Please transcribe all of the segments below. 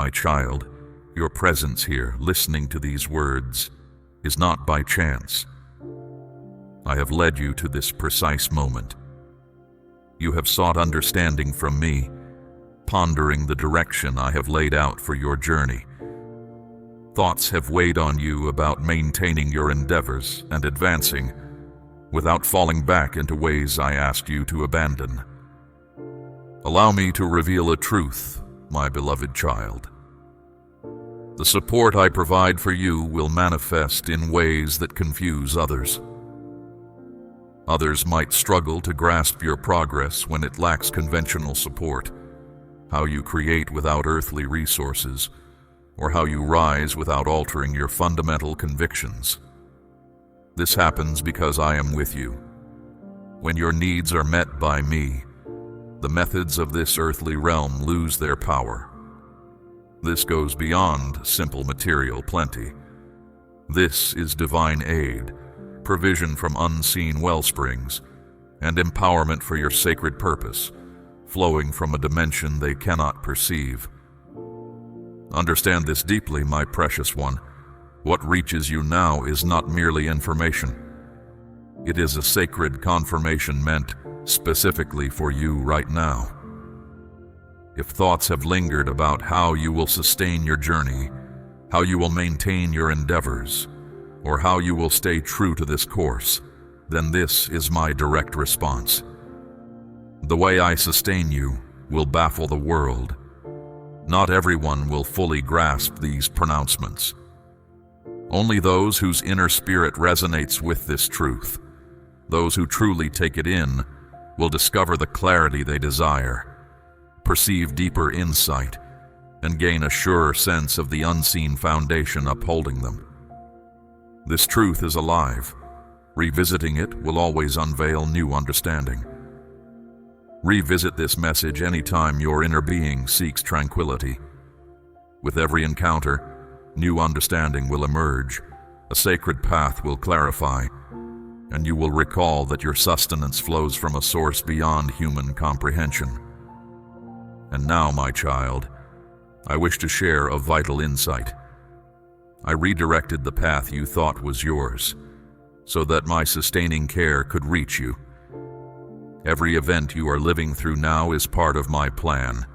My child, your presence here, listening to these words, is not by chance. I have led you to this precise moment. You have sought understanding from me, pondering the direction I have laid out for your journey. Thoughts have weighed on you about maintaining your endeavors and advancing without falling back into ways I asked you to abandon. Allow me to reveal a truth, my beloved child. The support I provide for you will manifest in ways that confuse others. Others might struggle to grasp your progress when it lacks conventional support, how you create without earthly resources, or how you rise without altering your fundamental convictions. This happens because I am with you. When your needs are met by me, the methods of this earthly realm lose their power. This goes beyond simple material plenty. This is divine aid, provision from unseen wellsprings, and empowerment for your sacred purpose, flowing from a dimension they cannot perceive. Understand this deeply, my precious one. What reaches you now is not merely information. It is a sacred confirmation meant specifically for you right now. If thoughts have lingered about how you will sustain your journey, how you will maintain your endeavors, or how you will stay true to this course, then this is my direct response. The way I sustain you will baffle the world. Not everyone will fully grasp these pronouncements. Only those whose inner spirit resonates with this truth, those who truly take it in, will discover the clarity they desire, perceive deeper insight, and gain a surer sense of the unseen foundation upholding them. This truth is alive. Revisiting it will always unveil new understanding. Revisit this message anytime your inner being seeks tranquility. With every encounter, new understanding will emerge, a sacred path will clarify, and you will recall that your sustenance flows from a source beyond human comprehension. And now, my child, I wish to share a vital insight. I redirected the path you thought was yours, so that my sustaining care could reach you. Every event you are living through now is part of my plan.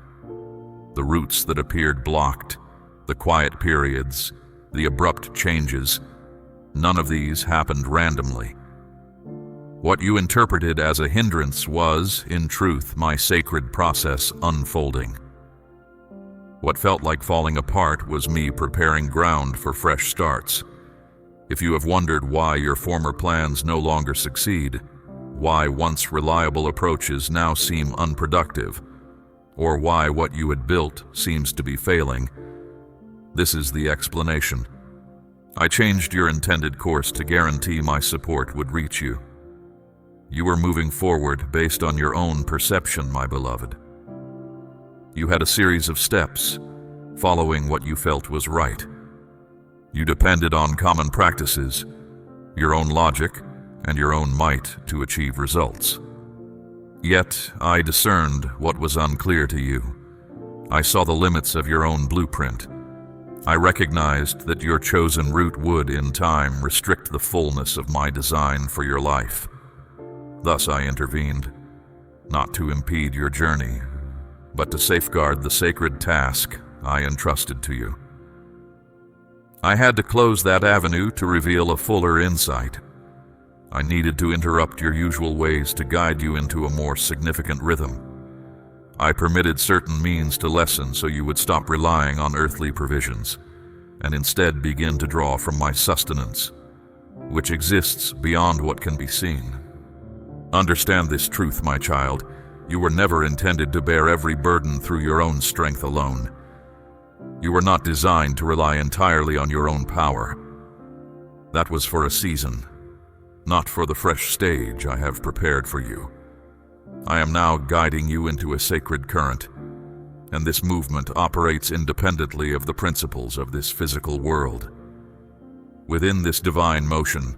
The routes that appeared blocked, the quiet periods, the abrupt changes, none of these happened randomly. What you interpreted as a hindrance was, in truth, my sacred process unfolding. What felt like falling apart was me preparing ground for fresh starts. If you have wondered why your former plans no longer succeed, why once reliable approaches now seem unproductive, or why what you had built seems to be failing, this is the explanation. I changed your intended course to guarantee my support would reach you. You were moving forward based on your own perception, my beloved. You had a series of steps, following what you felt was right. You depended on common practices, your own logic, and your own might to achieve results. Yet, I discerned what was unclear to you. I saw the limits of your own blueprint. I recognized that your chosen route would, in time, restrict the fullness of my design for your life. Thus I intervened, not to impede your journey, but to safeguard the sacred task I entrusted to you. I had to close that avenue to reveal a fuller insight. I needed to interrupt your usual ways to guide you into a more significant rhythm. I permitted certain means to lessen so you would stop relying on earthly provisions, and instead begin to draw from my sustenance, which exists beyond what can be seen. Understand this truth, my child. You were never intended to bear every burden through your own strength alone. You were not designed to rely entirely on your own power. That was for a season, not for the fresh stage I have prepared for you. I am now guiding you into a sacred current, and this movement operates independently of the principles of this physical world. Within this divine motion,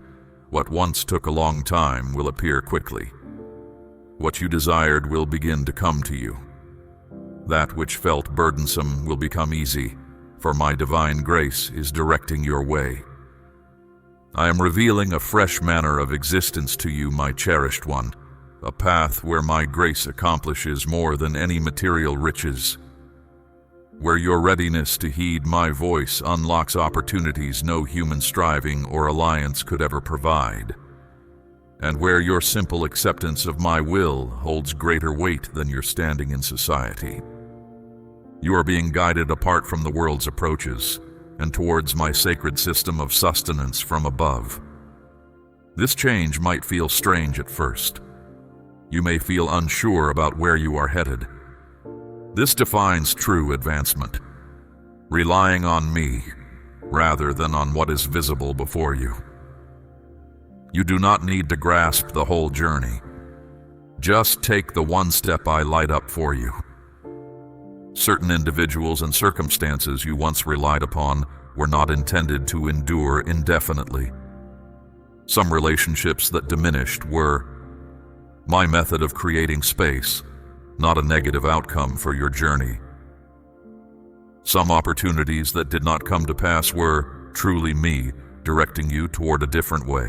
what once took a long time will appear quickly. What you desired will begin to come to you. That which felt burdensome will become easy, for my divine grace is directing your way. I am revealing a fresh manner of existence to you, my cherished one, a path where my grace accomplishes more than any material riches, where your readiness to heed my voice unlocks opportunities no human striving or alliance could ever provide, and where your simple acceptance of my will holds greater weight than your standing in society. You are being guided apart from the world's approaches and towards my sacred system of sustenance from above. This change might feel strange at first. You may feel unsure about where you are headed. This defines true advancement, relying on me rather than on what is visible before you. You do not need to grasp the whole journey. Just take the one step I light up for you. Certain individuals and circumstances you once relied upon were not intended to endure indefinitely. Some relationships that diminished were my method of creating space, not a negative outcome for your journey. Some opportunities that did not come to pass were truly me directing you toward a different way.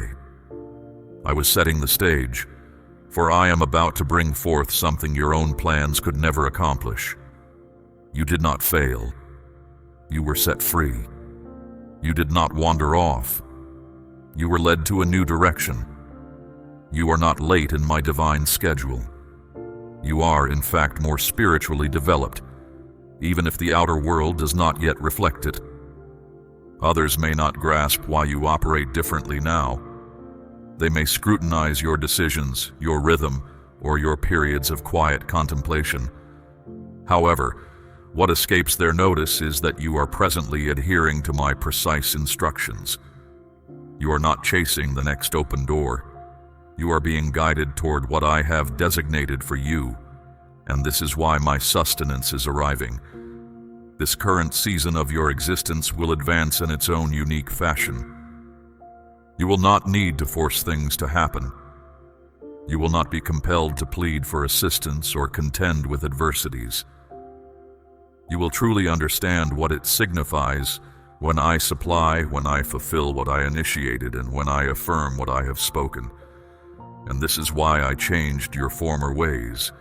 I was setting the stage, for I am about to bring forth something your own plans could never accomplish. You did not fail. You were set free. You did not wander off. You were led to a new direction. You are not late in my divine schedule. You are, in fact, more spiritually developed, even if the outer world does not yet reflect it. Others may not grasp why you operate differently now. They may scrutinize your decisions, your rhythm, or your periods of quiet contemplation. However, what escapes their notice is that you are presently adhering to my precise instructions. You are not chasing the next open door. You are being guided toward what I have designated for you, and this is why my sustenance is arriving. This current season of your existence will advance in its own unique fashion. You will not need to force things to happen. You will not be compelled to plead for assistance or contend with adversities. You will truly understand what it signifies when I supply, when I fulfill what I initiated, and when I affirm what I have spoken. And this is why I changed your former ways,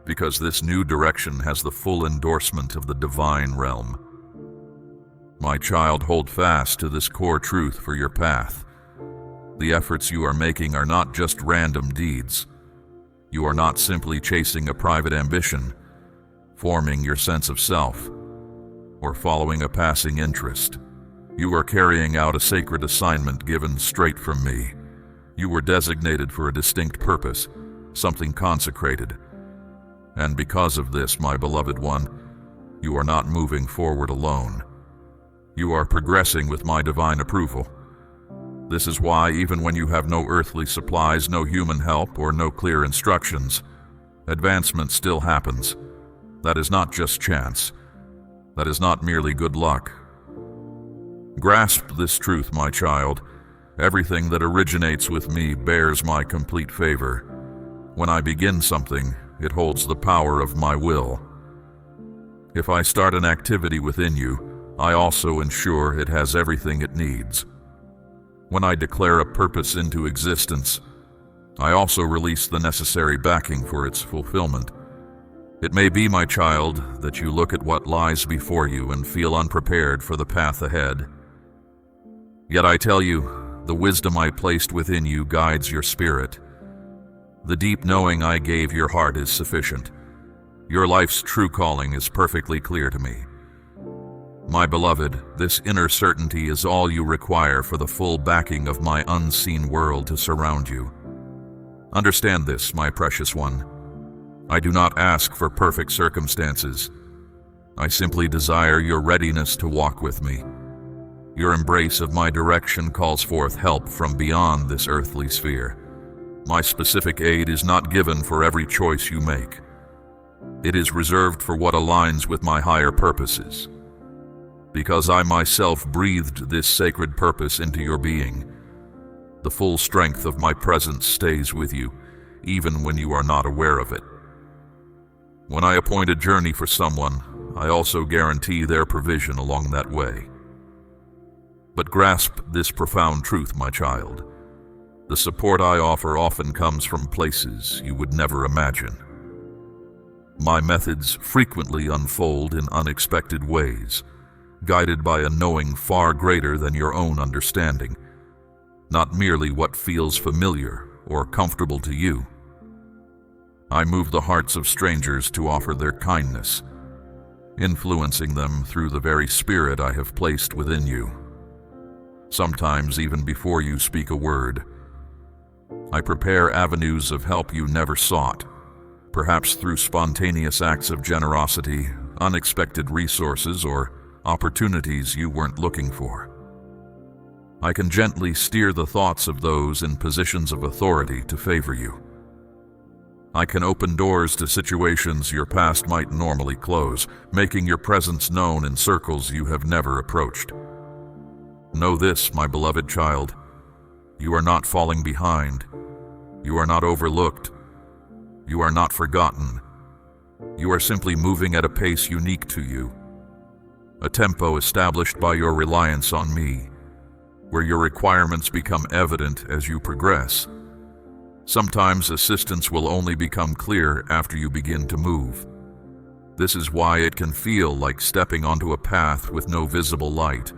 because this new direction has the full endorsement of the divine realm. My child, hold fast to this core truth for your path. The efforts you are making are not just random deeds. You are not simply chasing a private ambition, forming your sense of self, or following a passing interest. You are carrying out a sacred assignment given straight from me. You were designated for a distinct purpose, something consecrated. And because of this, my beloved one, you are not moving forward alone. You are progressing with my divine approval. This is why, even when you have no earthly supplies, no human help, or no clear instructions, advancement still happens. That is not just chance. That is not merely good luck. Grasp this truth, my child. Everything that originates with me bears my complete favor. When I begin something, it holds the power of my will. If I start an activity within you, I also ensure it has everything it needs. When I declare a purpose into existence, I also release the necessary backing for its fulfillment. It may be, my child, that you look at what lies before you and feel unprepared for the path ahead. Yet I tell you, the wisdom I placed within you guides your spirit. The deep knowing I gave your heart is sufficient. Your life's true calling is perfectly clear to me. My beloved, this inner certainty is all you require for the full backing of my unseen world to surround you. Understand this, my precious one. I do not ask for perfect circumstances. I simply desire your readiness to walk with me. Your embrace of my direction calls forth help from beyond this earthly sphere. My specific aid is not given for every choice you make. It is reserved for what aligns with my higher purposes. Because I myself breathed this sacred purpose into your being, the full strength of my presence stays with you, even when you are not aware of it. When I appoint a journey for someone, I also guarantee their provision along that way. But grasp this profound truth, my child. The support I offer often comes from places you would never imagine. My methods frequently unfold in unexpected ways, guided by a knowing far greater than your own understanding, not merely what feels familiar or comfortable to you. I move the hearts of strangers to offer their kindness, influencing them through the very spirit I have placed within you. Sometimes even before you speak a word, I prepare avenues of help you never sought, perhaps through spontaneous acts of generosity, unexpected resources, or opportunities you weren't looking for. I can gently steer the thoughts of those in positions of authority to favor you. I can open doors to situations your past might normally close, making your presence known in circles you have never approached. Know this, my beloved child. You are not falling behind. You are not overlooked. You are not forgotten. You are simply moving at a pace unique to you, a tempo established by your reliance on me, where your requirements become evident as you progress. Sometimes assistance will only become clear after you begin to move. This is why it can feel like stepping onto a path with no visible light,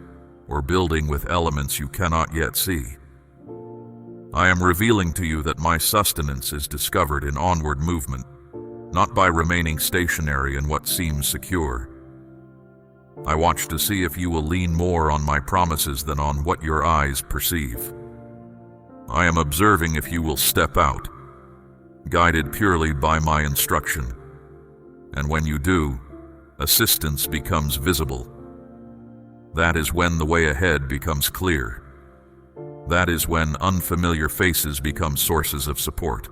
or building with elements you cannot yet see. I am revealing to you that my sustenance is discovered in onward movement, not by remaining stationary in what seems secure. I watch to see if you will lean more on my promises than on what your eyes perceive. I am observing if you will step out, guided purely by my instruction. And when you do, assistance becomes visible. That is when the way ahead becomes clear. That is when unfamiliar faces become sources of support.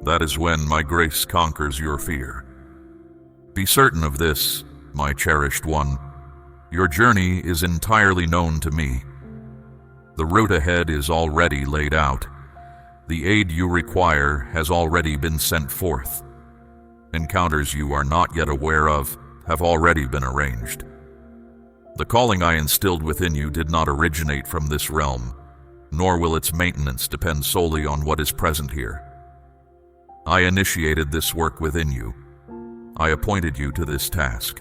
That is when my grace conquers your fear. Be certain of this, my cherished one. Your journey is entirely known to me. The route ahead is already laid out. The aid you require has already been sent forth. Encounters you are not yet aware of have already been arranged. The calling I instilled within you did not originate from this realm, nor will its maintenance depend solely on what is present here. I initiated this work within you. I appointed you to this task.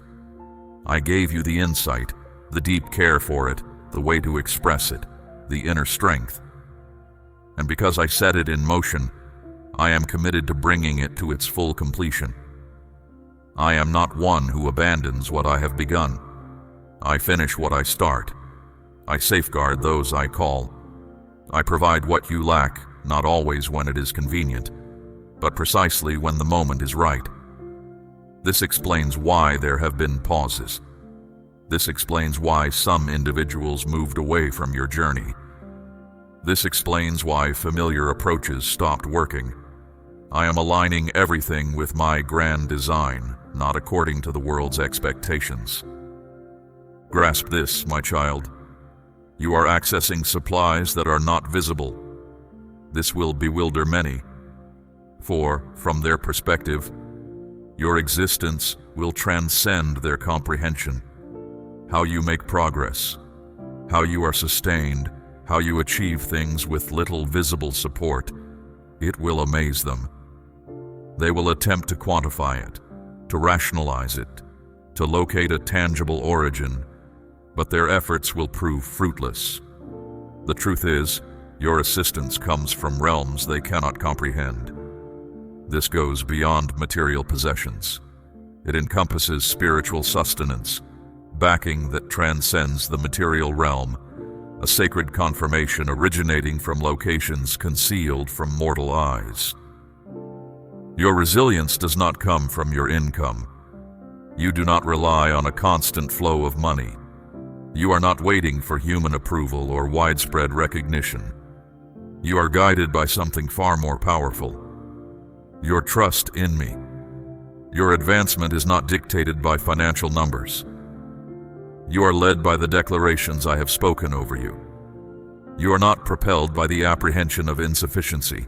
I gave you the insight, the deep care for it, the way to express it, the inner strength. And because I set it in motion, I am committed to bringing it to its full completion. I am not one who abandons what I have begun. I finish what I start. I safeguard those I call. I provide what you lack, not always when it is convenient, but precisely when the moment is right. This explains why there have been pauses. This explains why some individuals moved away from your journey. This explains why familiar approaches stopped working. I am aligning everything with my grand design, not according to the world's expectations. Grasp this, my child. You are accessing supplies that are not visible. This will bewilder many, for, from their perspective, your existence will transcend their comprehension. How you make progress, how you are sustained, how you achieve things with little visible support, it will amaze them. They will attempt to quantify it, to rationalize it, to locate a tangible origin, but their efforts will prove fruitless. The truth is, your assistance comes from realms they cannot comprehend. This goes beyond material possessions. It encompasses spiritual sustenance, backing that transcends the material realm, a sacred confirmation originating from locations concealed from mortal eyes. Your resilience does not come from your income. You do not rely on a constant flow of money. You are not waiting for human approval or widespread recognition. You are guided by something far more powerful: your trust in me. Your advancement is not dictated by financial numbers. You are led by the declarations I have spoken over you. You are not propelled by the apprehension of insufficiency.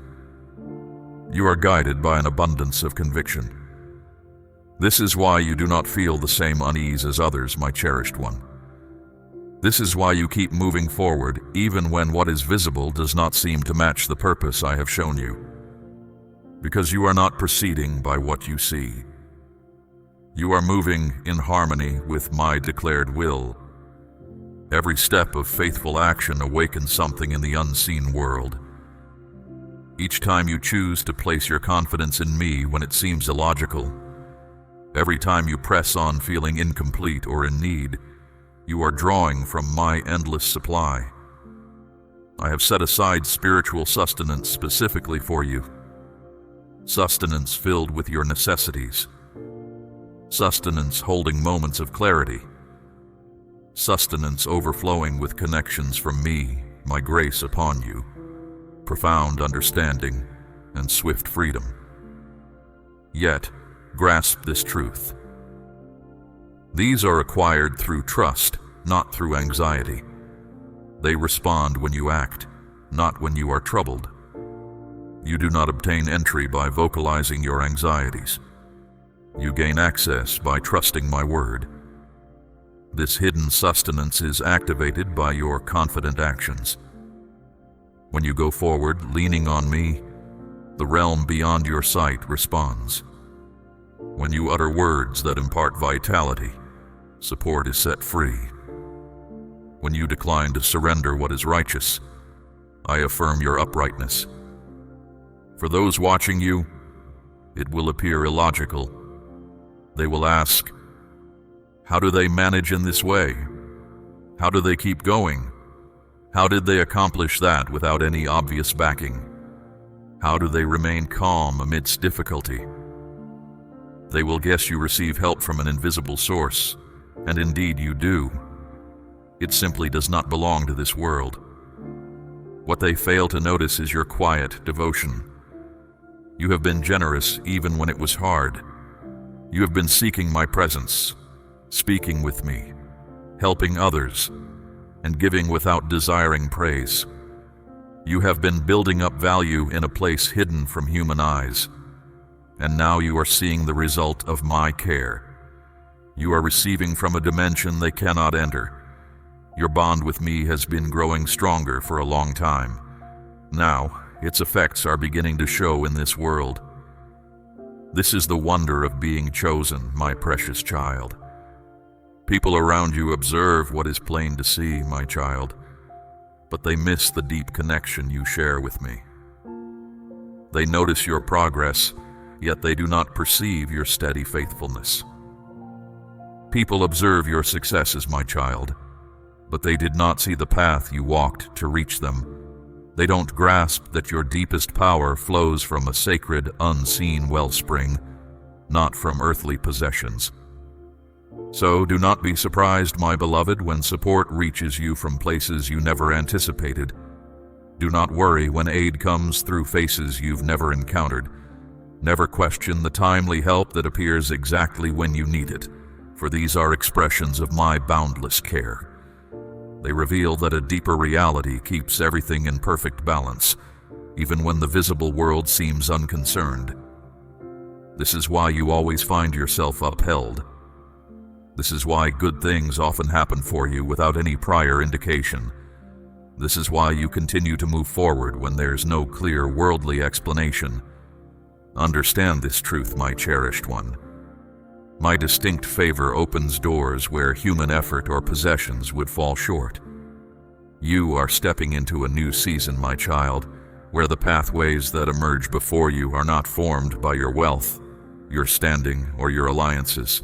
You are guided by an abundance of conviction. This is why you do not feel the same unease as others, my cherished one. This is why you keep moving forward, even when what is visible does not seem to match the purpose I have shown you. Because you are not proceeding by what you see. You are moving in harmony with my declared will. Every step of faithful action awakens something in the unseen world. Each time you choose to place your confidence in me when it seems illogical, every time you press on feeling incomplete or in need, you are drawing from my endless supply. I have set aside spiritual sustenance specifically for you. Sustenance filled with your necessities. Sustenance holding moments of clarity. Sustenance overflowing with connections from me, my grace upon you, profound understanding and swift freedom. Yet, grasp this truth. These are acquired through trust, not through anxiety. They respond when you act, not when you are troubled. You do not obtain entry by vocalizing your anxieties. You gain access by trusting my word. This hidden sustenance is activated by your confident actions. When you go forward, leaning on me, the realm beyond your sight responds. When you utter words that impart vitality, support is set free. When you decline to surrender what is righteous, I affirm your uprightness. For those watching you, it will appear illogical. They will ask, how do they manage in this way? How do they keep going? How did they accomplish that without any obvious backing? How do they remain calm amidst difficulty? They will guess you receive help from an invisible source, and indeed you do. It simply does not belong to this world. What they fail to notice is your quiet devotion. You have been generous even when it was hard. You have been seeking my presence, speaking with me, helping others, and giving without desiring praise. You have been building up value in a place hidden from human eyes, and now you are seeing the result of my care. You are receiving from a dimension they cannot enter. Your bond with me has been growing stronger for a long time. Now, its effects are beginning to show in this world. This is the wonder of being chosen, my precious child. People around you observe what is plain to see, my child, but they miss the deep connection you share with me. They notice your progress, yet they do not perceive your steady faithfulness. People observe your successes, my child, but they did not see the path you walked to reach them. They don't grasp that your deepest power flows from a sacred, unseen wellspring, not from earthly possessions. So do not be surprised, my beloved, when support reaches you from places you never anticipated. Do not worry when aid comes through faces you've never encountered. Never question the timely help that appears exactly when you need it, for these are expressions of my boundless care. They reveal that a deeper reality keeps everything in perfect balance, even when the visible world seems unconcerned. This is why you always find yourself upheld. This is why good things often happen for you without any prior indication. This is why you continue to move forward when there's no clear worldly explanation. Understand this truth, my cherished one. My distinct favor opens doors where human effort or possessions would fall short. You are stepping into a new season, my child, where the pathways that emerge before you are not formed by your wealth, your standing, or your alliances,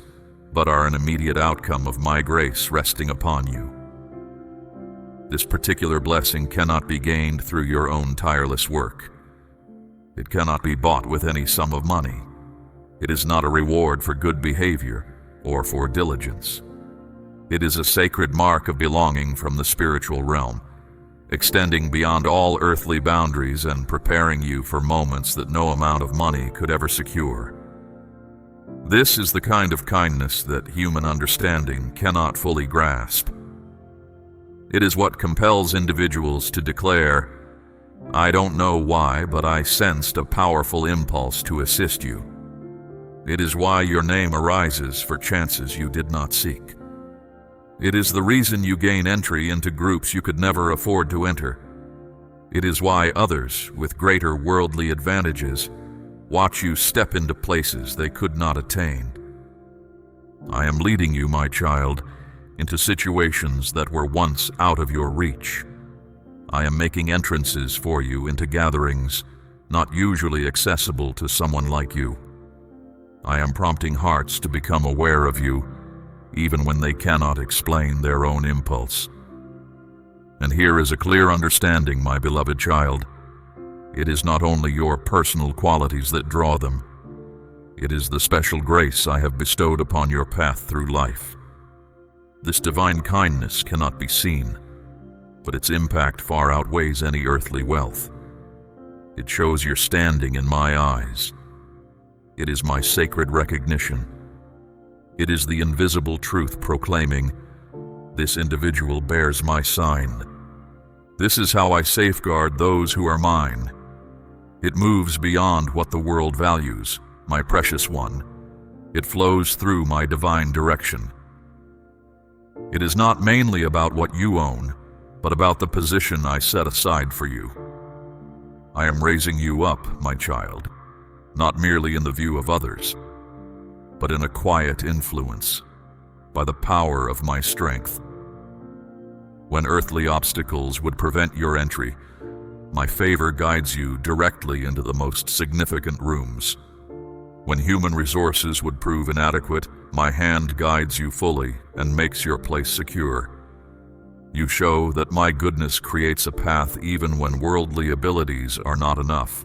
but are an immediate outcome of my grace resting upon you. This particular blessing cannot be gained through your own tireless work. It cannot be bought with any sum of money. It is not a reward for good behavior or for diligence. It is a sacred mark of belonging from the spiritual realm, extending beyond all earthly boundaries and preparing you for moments that no amount of money could ever secure. This is the kind of kindness that human understanding cannot fully grasp. It is what compels individuals to declare, "I don't know why, but I sensed a powerful impulse to assist you." It is why your name arises for chances you did not seek. It is the reason you gain entry into groups you could never afford to enter. It is why others, with greater worldly advantages, watch you step into places they could not attain. I am leading you, my child, into situations that were once out of your reach. I am making entrances for you into gatherings not usually accessible to someone like you. I am prompting hearts to become aware of you, even when they cannot explain their own impulse. And here is a clear understanding, my beloved child. It is not only your personal qualities that draw them. It is the special grace I have bestowed upon your path through life. This divine kindness cannot be seen, but its impact far outweighs any earthly wealth. It shows your standing in my eyes. It is my sacred recognition. It is the invisible truth proclaiming, "This individual bears my sign." This is how I safeguard those who are mine. It moves beyond what the world values, my precious one. It flows through my divine direction. It is not mainly about what you own, but about the position I set aside for you. I am raising you up, my child, not merely in the view of others, but in a quiet influence, by the power of my strength. When earthly obstacles would prevent your entry, my favor guides you directly into the most significant rooms. When human resources would prove inadequate, my hand guides you fully and makes your place secure. You show that my goodness creates a path even when worldly abilities are not enough.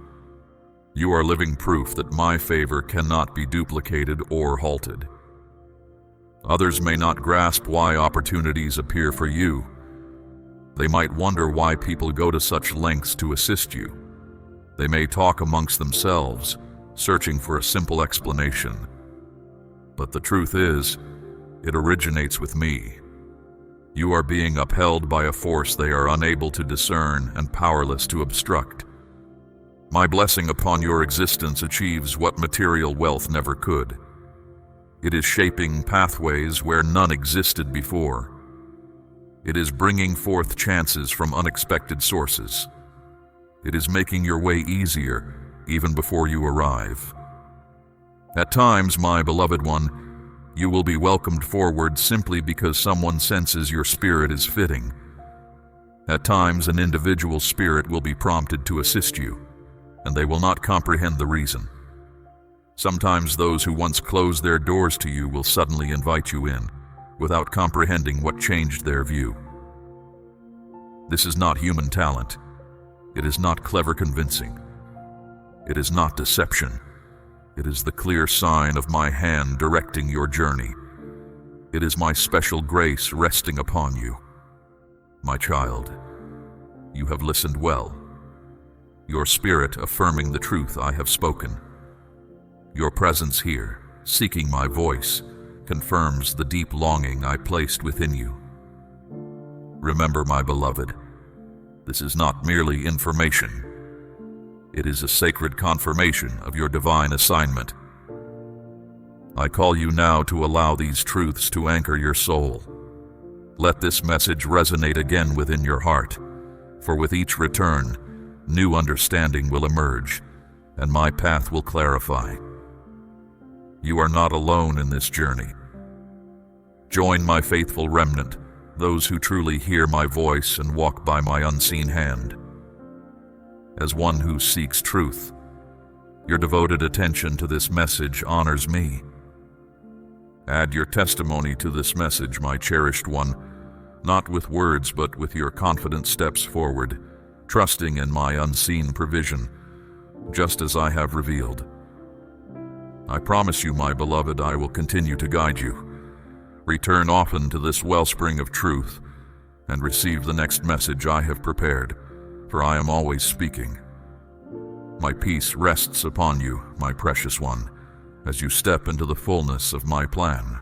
You are living proof that my favor cannot be duplicated or halted. Others may not grasp why opportunities appear for you. They might wonder why people go to such lengths to assist you. They may talk amongst themselves, searching for a simple explanation. But the truth is, it originates with me. You are being upheld by a force they are unable to discern and powerless to obstruct. My blessing upon your existence achieves what material wealth never could. It is shaping pathways where none existed before. It is bringing forth chances from unexpected sources. It is making your way easier even before you arrive. At times, my beloved one, you will be welcomed forward simply because someone senses your spirit is fitting. At times, an individual spirit will be prompted to assist you, and they will not comprehend the reason. Sometimes those who once closed their doors to you will suddenly invite you in, without comprehending what changed their view. This is not human talent. It is not clever convincing. It is not deception. It is the clear sign of my hand directing your journey. It is my special grace resting upon you. My child, you have listened well. Your spirit affirming the truth I have spoken. Your presence here, seeking my voice, confirms the deep longing I placed within you. Remember, my beloved, this is not merely information. It is a sacred confirmation of your divine assignment. I call you now to allow these truths to anchor your soul. Let this message resonate again within your heart, for with each return, new understanding will emerge, and my path will clarify. You are not alone in this journey. Join my faithful remnant, those who truly hear my voice and walk by my unseen hand. As one who seeks truth, your devoted attention to this message honors me. Add your testimony to this message, my cherished one, not with words but with your confident steps forward, trusting in my unseen provision, just as I have revealed. I promise you, my beloved, I will continue to guide you. Return often to this wellspring of truth and receive the next message I have prepared, for I am always speaking. My peace rests upon you, my precious one, as you step into the fullness of my plan.